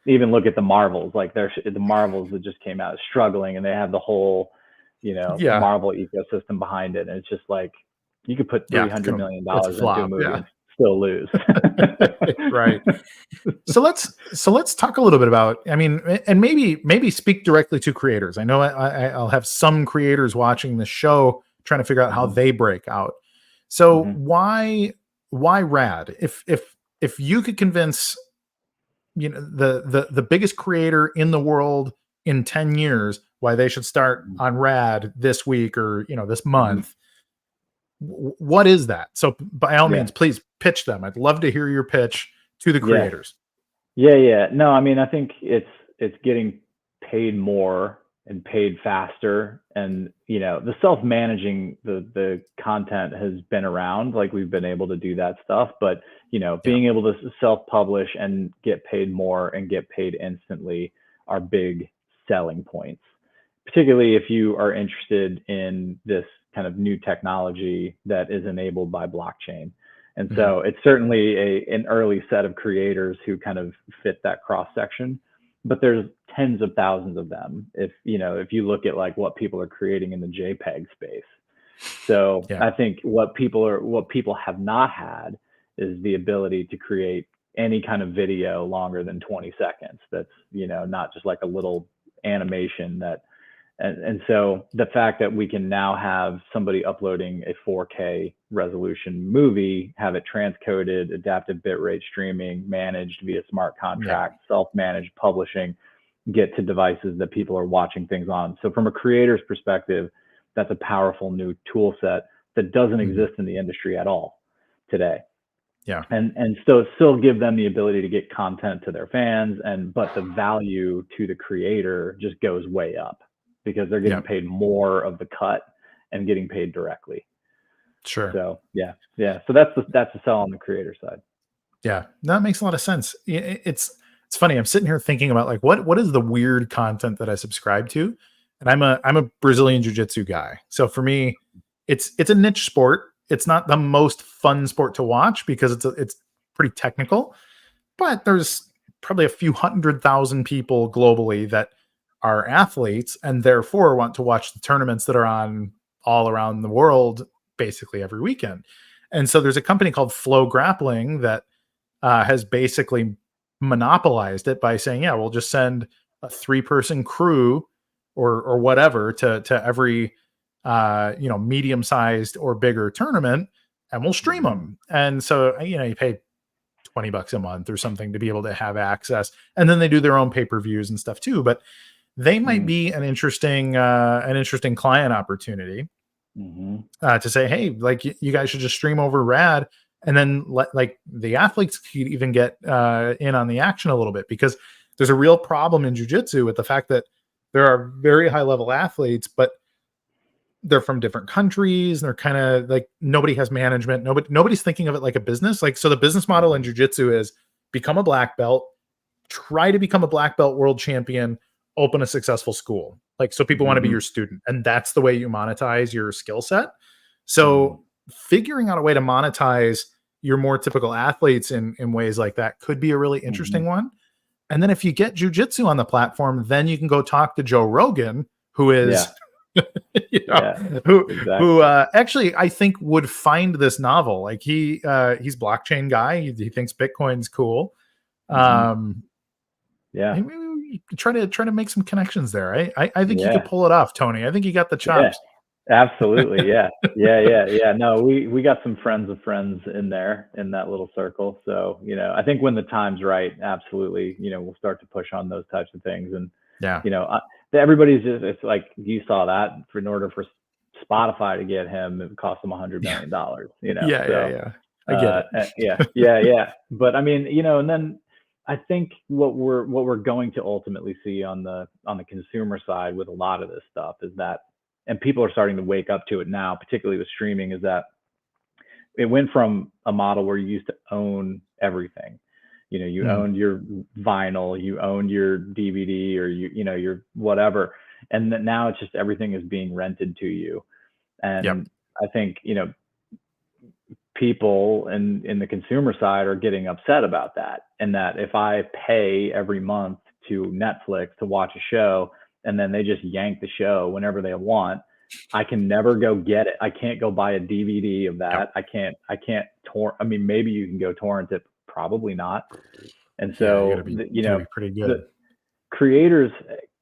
even look at the Marvels. Like the Marvels that just came out is struggling, and they have the whole Marvel ecosystem behind it, and it's just like you could put $300 million into a movie and still lose. Right. So let's talk a little bit about, I mean, and maybe speak directly to creators. I know I'll have some creators watching this show trying to figure out how they break out. So why RAD? If you could convince the biggest creator in the world in 10 years why they should start on RAD this week or this month, what is that? So by all means, please pitch them. I'd love to hear your pitch to the creators. No, I mean, I think it's getting paid more and paid faster. And, you know, the self-managing the content has been around, like we've been able to do that stuff, but, you know, being able to self-publish and get paid more and get paid instantly are big selling points, particularly if you are interested in this kind of new technology that is enabled by blockchain. And so it's certainly an early set of creators who kind of fit that cross section, but there's tens of thousands of them. If you look at like what people are creating in the JPEG space. So I think what people have not had is the ability to create any kind of video longer than 20 seconds. That's, you know, not just like a little animation that, and so the fact that we can now have somebody uploading a 4K resolution movie, have it transcoded, adaptive bitrate streaming, managed via smart contract, self-managed publishing, get to devices that people are watching things on. So from a creator's perspective, that's a powerful new tool set that doesn't exist in the industry at all today. Yeah. And so still give them the ability to get content to their fans, but the value to the creator just goes way up, because they're getting paid more of the cut and getting paid directly. Sure. So yeah. So that's the sell on the creator side. Yeah, that makes a lot of sense. It's funny. I'm sitting here thinking about like what is the weird content that I subscribe to, and I'm a Brazilian jiu-jitsu guy. So for me, it's a niche sport. It's not the most fun sport to watch because it's pretty technical, but there's probably a few 100,000 people globally that are athletes and therefore want to watch the tournaments that are on all around the world basically every weekend. And so there's a company called Flow Grappling that has basically monopolized it by saying, yeah, we'll just send a 3-person crew or whatever to every medium-sized or bigger tournament, and we'll stream them. And so, you know, you pay $20 a month or something to be able to have access. And then they do their own pay-per-views and stuff too. But they might be an interesting client opportunity to say, hey, like you guys should just stream over RAD, and then let like the athletes could even get in on the action a little bit, because there's a real problem in jiu-jitsu with the fact that there are very high level athletes, but they're from different countries. And they're kind of like, nobody has management. Nobody's thinking of it like a business. Like, so the business model in jiu-jitsu is become a black belt, try to become a black belt world champion, open a successful school. Like, so people want to be your student, and that's the way you monetize your skill set. So figuring out a way to monetize your more typical athletes in ways like that could be a really interesting one. And then if you get jiu-jitsu on the platform, then you can go talk to Joe Rogan, who is who actually I think would find this novel. Like he's blockchain guy. He thinks Bitcoin's cool. Maybe try to make some connections there. I think you could pull it off, Tony. I think you got the chops. Absolutely. Yeah. No, we got some friends of friends in there in that little circle. So, you know, I think when the time's right, absolutely, you know, we'll start to push on those types of things. And, you know, everybody's just, it's like, you saw that in order for Spotify to get him, it cost him $100 million, you know? I get it. Yeah. But I mean, you know, and then I think what we're going to ultimately see on the consumer side with a lot of this stuff is that, and people are starting to wake up to it now, particularly with streaming, is that it went from a model where you used to own everything. You know, you owned your vinyl, you owned your DVD, or you know, your whatever. And that now it's just everything is being rented to you. And I think, you know, people in the consumer side are getting upset about that. And that if I pay every month to Netflix to watch a show, and then they just yank the show whenever they want, I can never go get it. I can't go buy a DVD of that. I can't I mean, maybe you can go torrent it, probably not. And so, you know, pretty good. The creators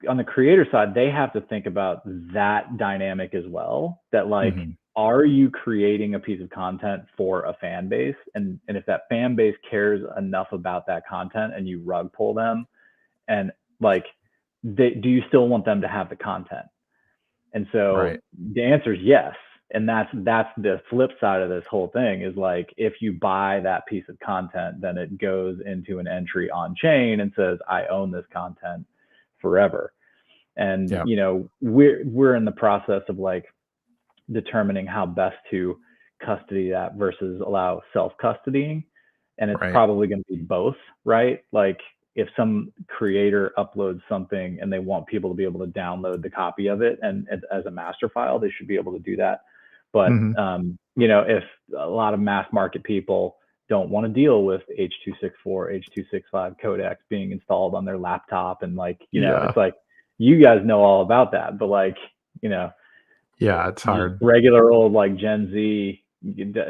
on the creator side, they have to think about that dynamic as well. That like, are you creating a piece of content for a fan base? And if that fan base cares enough about that content and you rug pull them, and like, do you still want them to have the content? And so the answer is yes. And that's the flip side of this whole thing, is like, if you buy that piece of content, then it goes into an entry on chain and says, I own this content forever. And Yeah. we're in the process of like determining how best to custody that versus allow self-custodying. And it's Right. probably going to be both, right? Like if some creator uploads something and they want people to be able to download the copy of it and as a master file, they should be able to do that. But if a lot of mass market people don't want to deal with H.264, H.265 codecs being installed on their laptop, and like, it's like, you guys know all about that, but like, it's hard. Regular old like Gen Z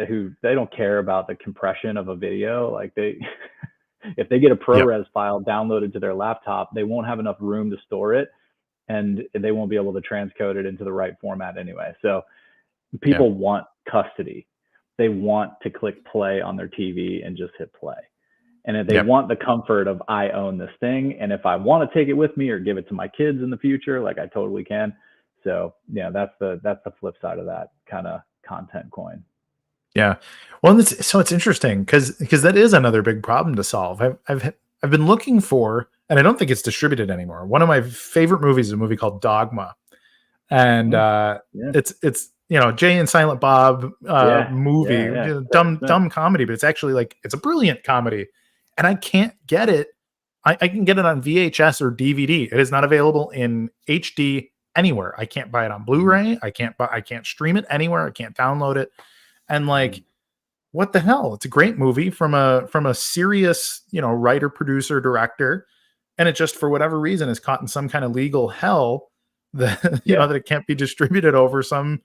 who they don't care about the compression of a video. Like if they get a ProRes file downloaded to their laptop, they won't have enough room to store it, and they won't be able to transcode it into the right format anyway. So people want custody. They want to click play on their TV and just hit play. And if they want the comfort of, I own this thing, and if I want to take it with me or give it to my kids in the future, like I totally can. So that's the flip side of that kind of content coin. Yeah. Well, it's interesting because that is another big problem to solve. I've been looking for, and I don't think it's distributed anymore. One of my favorite movies is a movie called Dogma. And it's Jay and Silent Bob movie, dumb comedy, but it's actually like, it's a brilliant comedy, and I can't get it. I can get it on VHS or DVD. It is not available in HD anywhere. I can't buy it on Blu-ray. I can't stream it anywhere. I can't download it. And like, what the hell? It's a great movie from a serious, writer, producer, director, and it just, for whatever reason, is caught in some kind of legal hell that that it can't be distributed over some,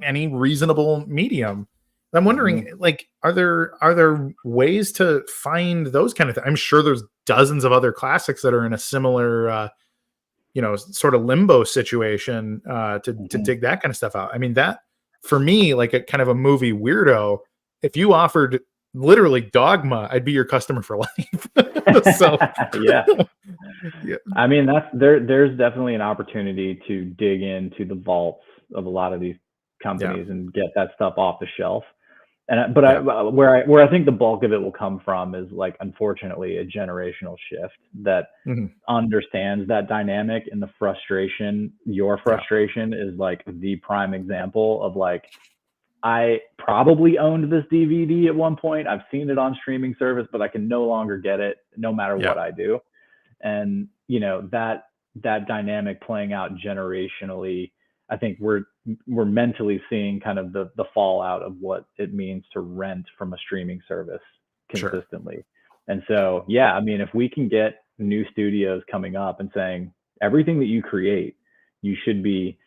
any reasonable medium. I'm wondering, like, are there ways to find those kind of things? I'm sure there's dozens of other classics that are in a similar sort of limbo situation to dig that kind of stuff out. I mean, that, for me, like a kind of a movie weirdo, if you offered literally Dogma, I'd be your customer for life. So I mean, there's definitely an opportunity to dig into the vaults of a lot of these companies and get that stuff off the shelf. And where I think the bulk of it will come from is, like, unfortunately, a generational shift that understands that dynamic, and the frustration. Your frustration is like the prime example of, like, I probably owned this DVD at one point. I've seen it on streaming service, but I can no longer get it no matter what I do. And that dynamic playing out generationally, I think we're mentally seeing kind of the fallout of what it means to rent from a streaming service consistently. And so, I mean, if we can get new studios coming up and saying, everything that you create, you should be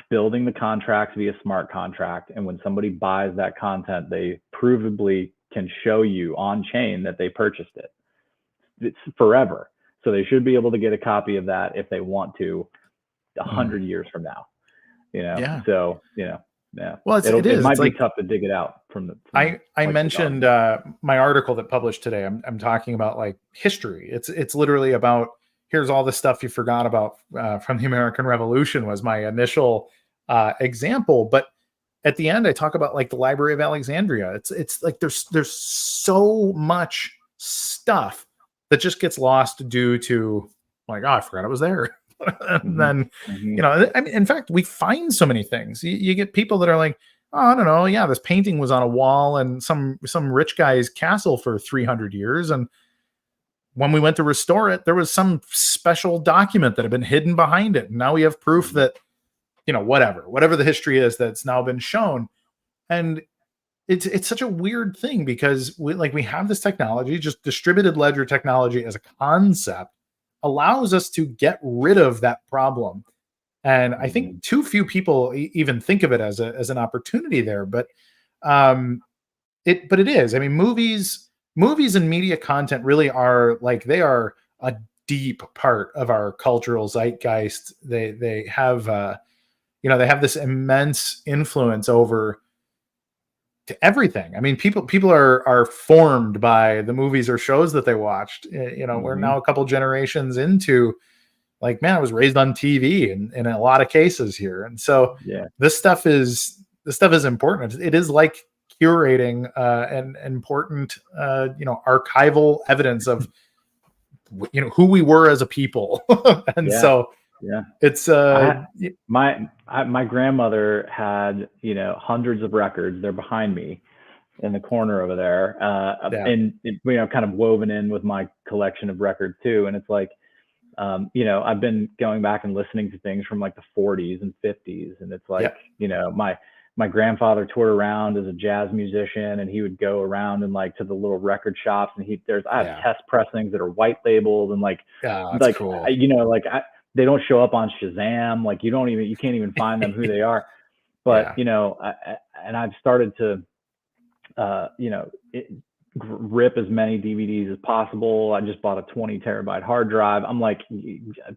building the contracts via smart contract. And when somebody buys that content, they provably can show you on chain that they purchased it. It's forever. So they should be able to get a copy of that if they want to 100 years from now. So well, it might be tough to dig it out from the. I mentioned my article that published today. I'm talking about, like, history. It's literally about, here's all the stuff you forgot about from the American Revolution, was my initial example. But at the end, I talk about, like, the Library of Alexandria. It's like there's so much stuff that just gets lost due to, like, oh, I forgot it was there. And then, I mean, in fact, we find so many things. You get people that are like, oh, I don't know. Yeah, this painting was on a wall in some rich guy's castle for 300 years. And when we went to restore it, there was some special document that had been hidden behind it. And now we have proof that, whatever the history is, that's now been shown. And it's such a weird thing, because we have this technology, just distributed ledger technology as a concept allows us to get rid of that problem. And I think too few people even think of it as an opportunity there, but it is. I mean, movies and media content really are, like, they are a deep part of our cultural zeitgeist. They have they have this immense influence over to everything. I mean, people are formed by the movies or shows that they watched. We're now a couple generations into, like, man, I was raised on TV in a lot of cases here. And so this stuff is important. It is like curating an important archival evidence of who we were as a people. And so Yeah. It's My grandmother had, hundreds of records. They're behind me in the corner over there, yeah, and kind of woven in with my collection of records too. And it's like, I've been going back and listening to things from like the 40s and 50s, and it's like, my grandfather toured around as a jazz musician, and he would go around and like to the little record shops, and I have test pressings that are white labeled, and that's cool. they don't show up on Shazam. Like you can't even find them who they are. But and I've started to rip as many DVDs as possible. I just bought a 20 terabyte hard drive. I'm like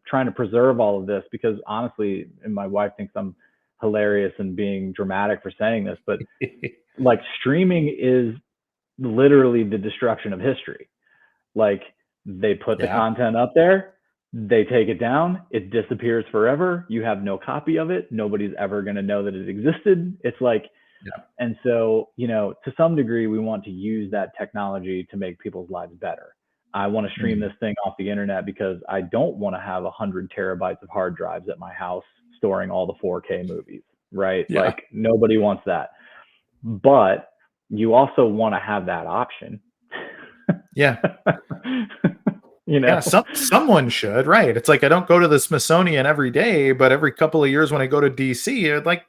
trying to preserve all of this because honestly, and my wife thinks I'm hilarious and being dramatic for saying this, but like streaming is literally the destruction of history. Like they put the content up there, they take it down, it disappears forever. You have no copy of it. Nobody's ever going to know that it existed. It's like, and so, to some degree, we want to use that technology to make people's lives better. I want to stream this thing off the internet because I don't want to have 100 terabytes of hard drives at my house storing all the 4K movies, right? Yeah. Like nobody wants that. But you also want to have that option. Yeah. Someone should, right? It's like I don't go to the Smithsonian every day, but every couple of years when I go to DC, I'd like,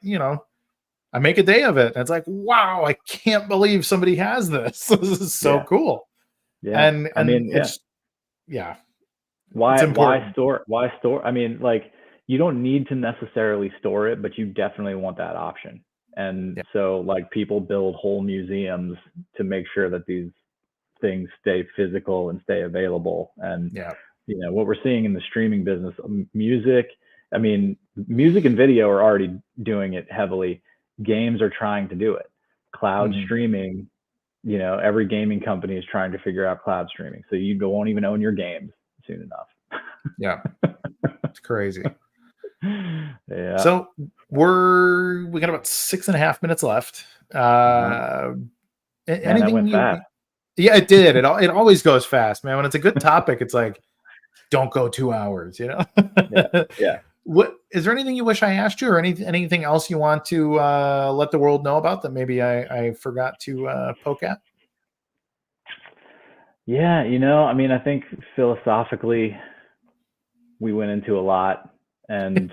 I make a day of it. And it's like, wow, I can't believe somebody has this. This is so cool. Yeah. And I mean, why store? I mean, like you don't need to necessarily store it, but you definitely want that option. And so like people build whole museums to make sure that these things stay physical and stay available. And what we're seeing in the streaming business, music and video are already doing it heavily. Games are trying to do it. Cloud streaming, every gaming company is trying to figure out cloud streaming. So you won't even own your games soon enough. Yeah. It's crazy. Yeah. So we got about 6.5 minutes left. Anything that went fast. Yeah, it did. It always goes fast, man. When it's a good topic, it's like, don't go 2 hours, Yeah. What is there anything you wish I asked you, or anything else you want to let the world know about that maybe I forgot to poke at? Yeah, I think philosophically we went into a lot, and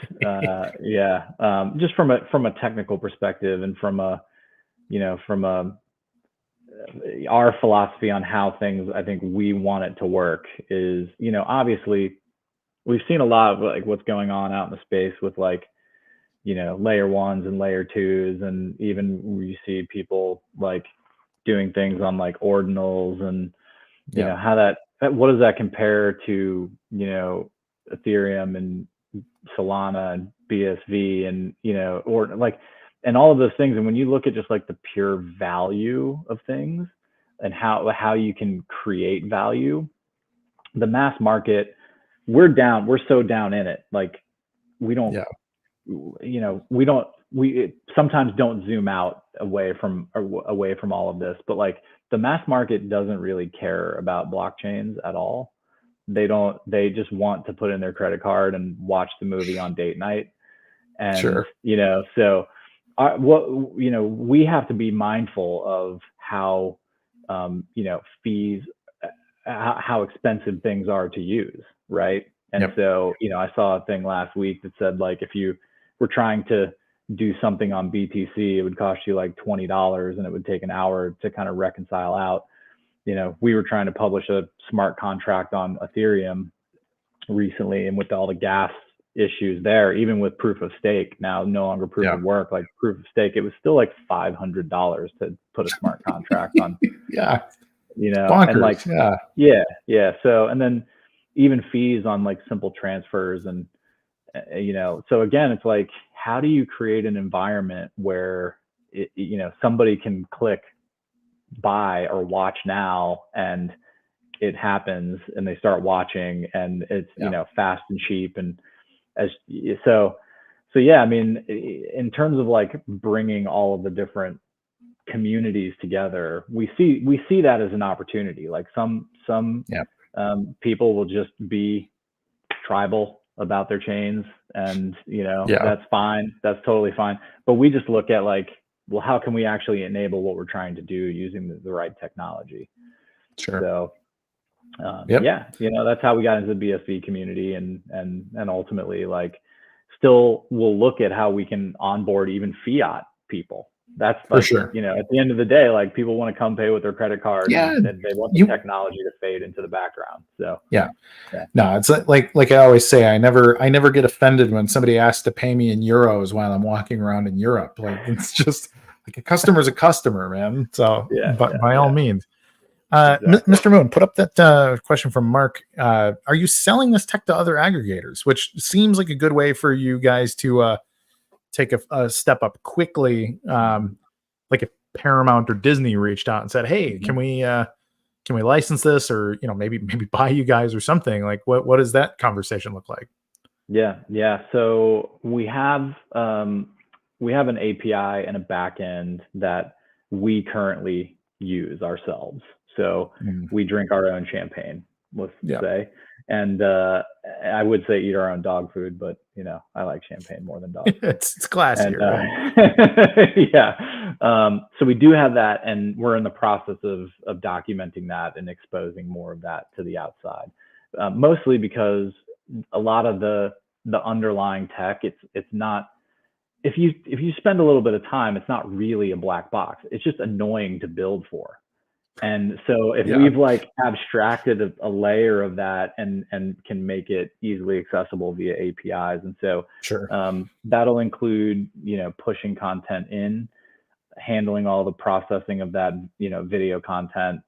just from a technical perspective, and from our philosophy on how things I think we want it to work is, obviously we've seen a lot of like what's going on out in the space with like, layer ones and layer twos, and even we see people like doing things on like ordinals, and how what does that compare to Ethereum and Solana and BSV and or like, and all of those things. And when you look at just like the pure value of things and how you can create value, the mass market, we're so down in it. Like we don't, we sometimes don't zoom out away from all of this, but like the mass market doesn't really care about blockchains at all. They just want to put in their credit card and watch the movie on date night. And, so we have to be mindful of how, fees, how expensive things are to use. Right. And so, I saw a thing last week that said, like, if you were trying to do something on BTC, it would cost you like $20 and it would take an hour to kind of reconcile out. We were trying to publish a smart contract on Ethereum recently, and with all the gas issues there, even with proof of stake, now no longer proof of work, like proof of stake, it was still like $500 to put a smart contract on. Bonkers. And like, So, and then even fees on like simple transfers, and so again, it's like, how do you create an environment where somebody can click buy or watch now, and it happens, and they start watching, and it's fast and cheap, and so I mean, in terms of like bringing all of the different communities together, we see that as an opportunity. Like some people will just be tribal, about their chains, and Yeah. that's fine. That's totally fine. But we just look at like, well, how can we actually enable what we're trying to do using the right technology? Sure. So Yep. yeah, that's how we got into the BSV community, and ultimately, like, still we'll look at how we can onboard even fiat people. That's For like, sure. at the end of the day, like, people want to come pay with their credit card, Yeah, and they want the technology to fade into the background. So yeah. No, it's like I always say, I never get offended when somebody asks to pay me in euros while I'm walking around in Europe. Like, it's just like, a customer's a customer, man. So by all means. Exactly. Mr. Moon, put up that question from Mark. Are you selling this tech to other aggregators? Which seems like a good way for you guys to take a step up quickly. Like if Paramount or Disney reached out and said, "Hey, can we license this, or maybe buy you guys or something?" Like, what does that conversation look like? Yeah. So we have an API and a backend that we currently use ourselves. So we drink our own champagne, let's say. And I would say eat our own dog food, but I like champagne more than dog food. It's classier, right? Yeah. So we do have that, and we're in the process of documenting that and exposing more of that to the outside. Mostly because a lot of the underlying tech, it's not, if you spend a little bit of time, it's not really a black box. It's just annoying to build for. And so if we've like abstracted a layer of that and can make it easily accessible via APIs, and so that'll include pushing content in, handling all the processing of that video content,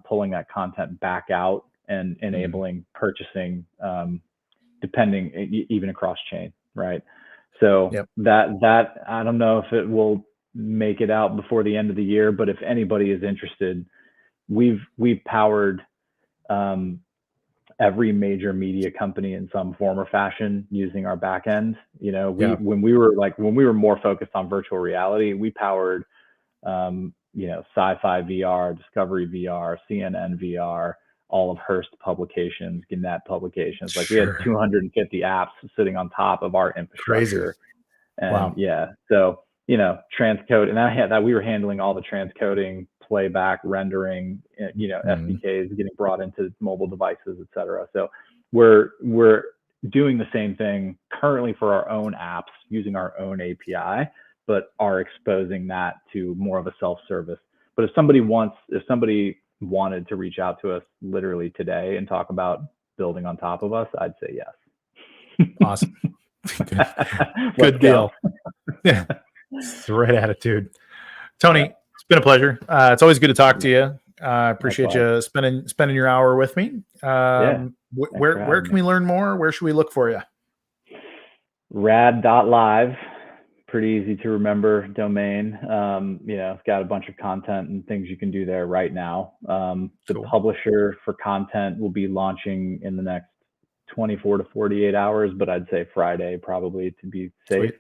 pulling that content back out, and enabling purchasing, depending even across chain, right? So that I don't know if it will make it out before the end of the year, but if anybody is interested, we've powered every major media company in some form or fashion using our backend. When we were more focused on virtual reality, we powered Sci-Fi VR, Discovery VR, CNN VR, all of Hearst publications, Gannett publications. Like, we had 250 apps sitting on top of our infrastructure. Crazy. And so transcode, and we were handling all the transcoding, playback, rendering, SDKs getting brought into mobile devices, etc. So we're doing the same thing currently for our own apps using our own API, but are exposing that to more of a self-service. But if somebody wanted to reach out to us literally today and talk about building on top of us, I'd say yes. Awesome. Good deal. Yeah, it's the right attitude. Tony, it's been a pleasure. It's always good to talk to you. I appreciate you spending your hour with me. Where can we learn more? Where should we look for you? RAD.live. Pretty easy to remember domain. It's got a bunch of content and things you can do there right now. The publisher for content will be launching in the next 24 to 48 hours, but I'd say Friday probably, to be safe. Sweet.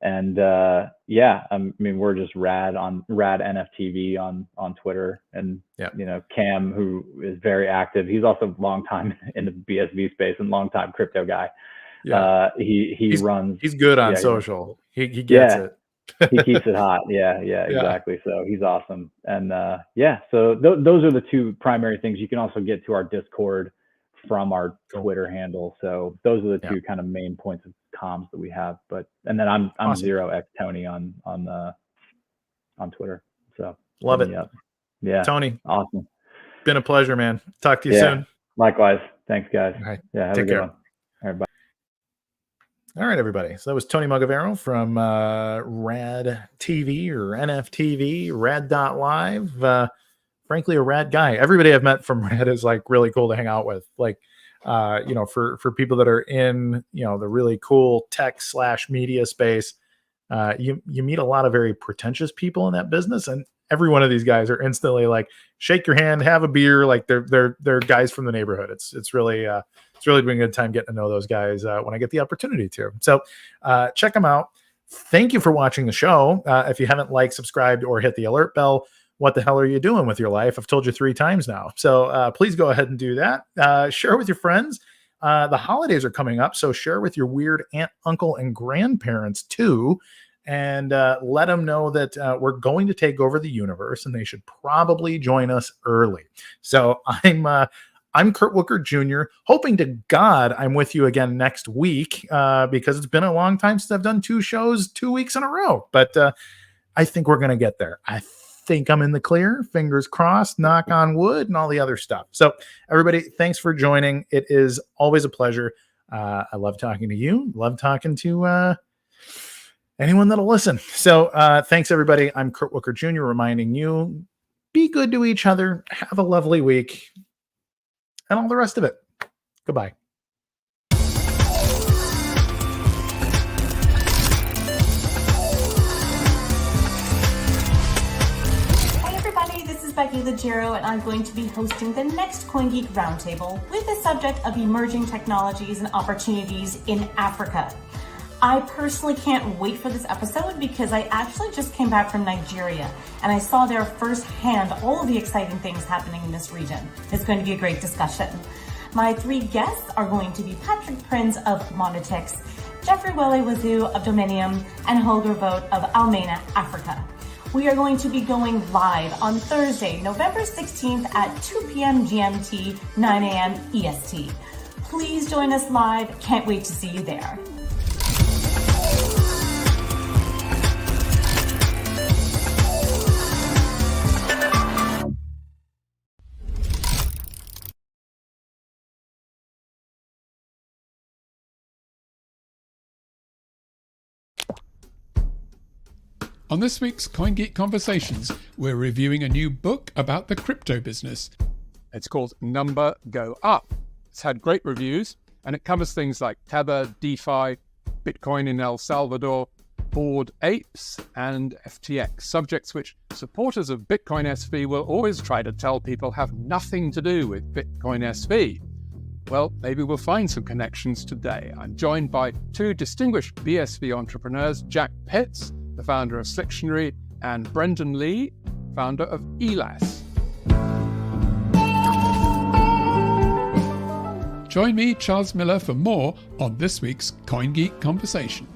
And we're just RAD NFTV on Twitter, and Cam, who is very active. He's also a long time in the BSV space and long time crypto guy. He's good on social. He gets it. He keeps it hot. Yeah, exactly. So he's awesome. And so those are the two primary things. You can also get to our Discord from our Twitter handle. So those are the two kind of main points of comms that we have. And then I'm awesome. 0x Tony on Twitter. So love it. Yeah, Tony, awesome. Been a pleasure, man. Talk to you soon. Likewise. Thanks, guys. All right. Yeah, have Take a good care. one. All right, bye. All right, everybody. So that was Tony Mugavero from RAD TV or NFTV, RAD.live. Frankly, a rad guy. Everybody I've met from RAD is like really cool to hang out with. Like, for people that are in, the really cool tech / media space, you meet a lot of very pretentious people in that business, and every one of these guys are instantly like, shake your hand, have a beer. Like they're guys from the neighborhood. It's really been a good time getting to know those guys when I get the opportunity to. So check them out. Thank you for watching the show. If you haven't liked, subscribed, or hit the alert bell, what the hell are you doing with your life? I've told you 3 times now. So please go ahead and do that. Share it with your friends. The holidays are coming up, so share with your weird aunt, uncle, and grandparents too, and let them know that we're going to take over the universe, and they should probably join us early. So I'm Kurt Wuckert Jr. Hoping to God I'm with you again next week because it's been a long time since I've done 2 shows 2 weeks in a row. But I think we're going to get there. I think I'm in the clear. Fingers crossed, knock on wood, and all the other stuff. So everybody, thanks for joining. It is always a pleasure. I love talking to you. Love talking to anyone that'll listen. So thanks, everybody. I'm Kurt Wuckert Jr. reminding you, be good to each other. Have a lovely week. And all the rest of it. Goodbye. Hey everybody, this is Becky Legero, and I'm going to be hosting the next CoinGeek Roundtable with the subject of emerging technologies and opportunities in Africa. I personally can't wait for this episode because I actually just came back from Nigeria and I saw there firsthand all of the exciting things happening in this region. It's going to be a great discussion. My 3 guests are going to be Patrick Prinz of Monetix, Jeffrey Wele-Wazoo of Dominium, and Holger Vogt of Almena, Africa. We are going to be going live on Thursday, November 16th at 2 p.m. GMT, 9 a.m. EST. Please join us live. Can't wait to see you there. On this week's CoinGeek Conversations, we're reviewing a new book about the crypto business. It's called Number Go Up. It's had great reviews, and it covers things like Tether, DeFi, Bitcoin in El Salvador, Bored Apes, and FTX, subjects which supporters of Bitcoin SV will always try to tell people have nothing to do with Bitcoin SV. Well, maybe we'll find some connections today. I'm joined by 2 distinguished BSV entrepreneurs, Jack Pitts, the founder of Slictionary, and Brendan Lee, founder of ELAS. Join me, Charles Miller, for more on this week's CoinGeek Conversation.